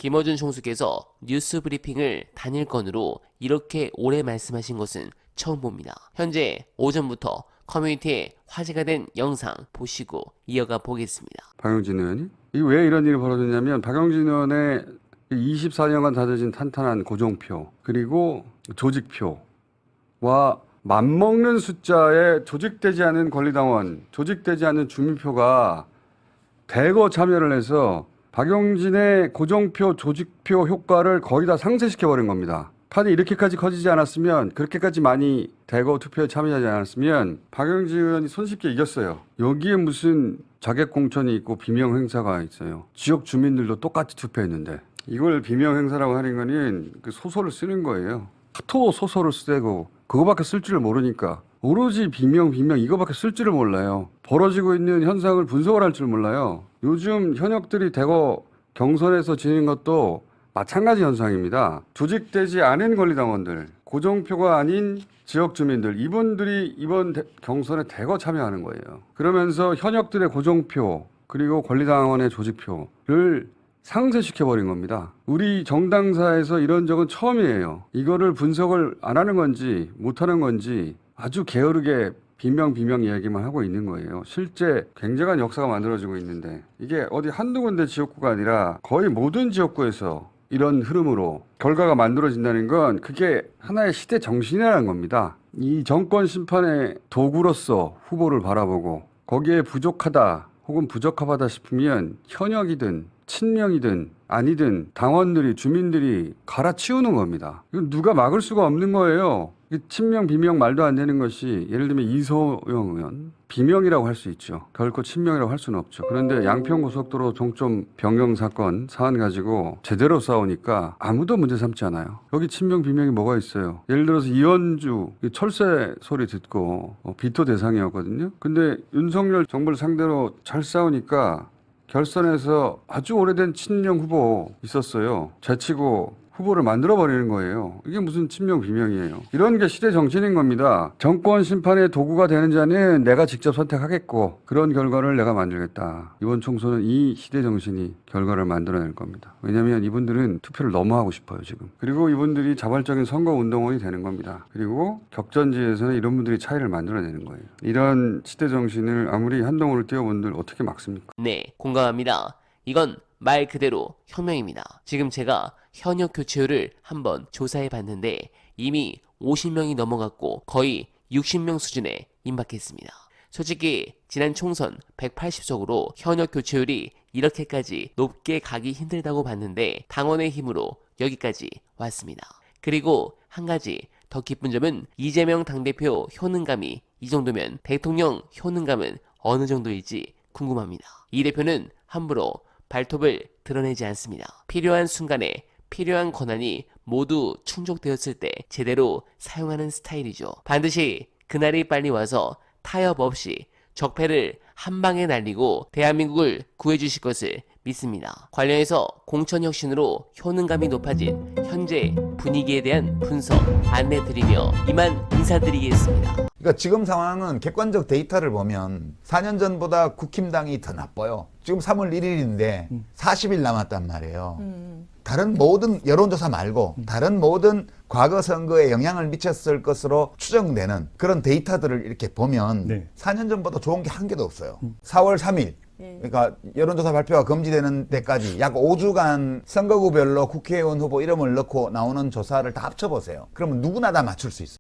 김어준 총수께서 뉴스 브리핑을 단일건으로 이렇게 오래 말씀하신 것은 처음 봅니다. 현재 오전부터 커뮤니티에 화제가 된 영상 보시고 이어가 보겠습니다. 박용진 의원이? 왜 이런 일이 벌어졌냐면 박용진 의원의 24년간 다져진 탄탄한 고정표 그리고 조직표와 맞먹는 숫자의 조직되지 않은 권리당원, 조직되지 않은 주민표가 대거 참여를 해서 박용진의 고정표, 조직표 효과를 거의 다 상쇄시켜버린 겁니다. 판이 이렇게까지 커지지 않았으면, 그렇게까지 많이 대거 투표에 참여하지 않았으면 박용진 의원이 손쉽게 이겼어요. 여기에 무슨 자객공천이 있고 비명행사가 있어요. 지역 주민들도 똑같이 투표했는데 이걸 비명행사라고 하는 거는 그 소설을 쓰는 거예요. 하도 소설을 쓰고 그거밖에 쓸 줄을 모르니까 오로지 비명 이거밖에 쓸 줄을 몰라요. 벌어지고 있는 현상을 분석을 할 줄 몰라요. 요즘 현역들이 대거 경선에서 지는 것도 마찬가지 현상입니다. 조직되지 않은 권리당원들, 고정표가 아닌 지역 주민들, 이분들이 이번 경선에 대거 참여하는 거예요. 그러면서 현역들의 고정표 그리고 권리당원의 조직표를 상쇄시켜버린 겁니다. 우리 정당사에서 이런 적은 처음이에요. 이거를 분석을 안 하는 건지 못하는 건지 아주 게으르게 비명 이야기만 하고 있는 거예요. 실제 굉장한 역사가 만들어지고 있는데 이게 어디 한두 군데 지역구가 아니라 거의 모든 지역구에서 이런 흐름으로 결과가 만들어진다는 건 그게 하나의 시대 정신이라는 겁니다. 이 정권 심판의 도구로서 후보를 바라보고 거기에 부족하다 혹은 부적합하다 싶으면 현역이든 친명이든 아니든 당원들이 주민들이 갈아치우는 겁니다. 이건 누가 막을 수가 없는 거예요. 친명 비명 말도 안 되는 것이 예를 들면 이소영 의원 비명이라고 할 수 있죠. 결코 친명이라고 할 수는 없죠. 그런데 양평고속도로 종점 변경 사건 사안 가지고 제대로 싸우니까 아무도 문제 삼지 않아요. 여기 친명 비명이 뭐가 있어요. 예를 들어서 이현주 철새 소리 듣고 비토 대상이었거든요. 근데 윤석열 정부를 상대로 잘 싸우니까 결선에서 아주 오래된 친명 후보 있었어요. 제치고 후보를 만들어버리는 거예요. 이게 무슨 친명 비명이에요. 이런 게 시대 정신인 겁니다. 정권 심판의 도구가 되는 자는 내가 직접 선택하겠고 그런 결과를 내가 만들겠다. 이번 총선은 이 시대 정신이 결과를 만들어낼 겁니다. 왜냐하면 이분들은 투표를 너무 하고 싶어요 지금. 그리고 이분들이 자발적인 선거운동원이 되는 겁니다. 그리고 격전지에서는 이런 분들이 차이를 만들어내는 거예요. 이런 시대 정신을 아무리 한동훈을 띄워본들 어떻게 막습니까? 네, 공감합니다. 이건 말 그대로 혁명입니다. 지금 제가 현역 교체율을 한번 조사해 봤는데 이미 50명이 넘어갔고 거의 60명 수준에 임박했습니다. 솔직히 지난 총선 180석으로 현역 교체율이 이렇게까지 높게 가기 힘들다고 봤는데 당원의 힘으로 여기까지 왔습니다. 그리고 한 가지 더 기쁜 점은 이재명 당대표 효능감이 이 정도면 대통령 효능감은 어느 정도일지 궁금합니다. 이 대표는 함부로 발톱을 드러내지 않습니다. 필요한 순간에 필요한 권한이 모두 충족되었을 때 제대로 사용하는 스타일이죠. 반드시 그날이 빨리 와서 타협 없이 적폐를 한 방에 날리고 대한민국을 구해주실 것을 믿습니다. 관련해서 공천혁신으로 효능감이 높아진 현재 분위기에 대한 분석 안내드리며 이만 인사드리겠습니다. 그러니까 지금 상황은 객관적 데이터를 보면 4년 전보다 국힘당이 더 나빠요. 지금 3월 1일인데 40일 남았단 말이에요. 다른 모든 여론조사 말고 다른 모든 과거 선거에 영향을 미쳤을 것으로 추정되는 그런 데이터들을 이렇게 보면 4년 전보다 좋은 게 한 개도 없어요. 4월 3일 그러니까 여론조사 발표가 금지되는 데까지 약 5주간 선거구별로 국회의원 후보 이름을 넣고 나오는 조사를 다 합쳐보세요. 그러면 누구나 다 맞출 수 있어요.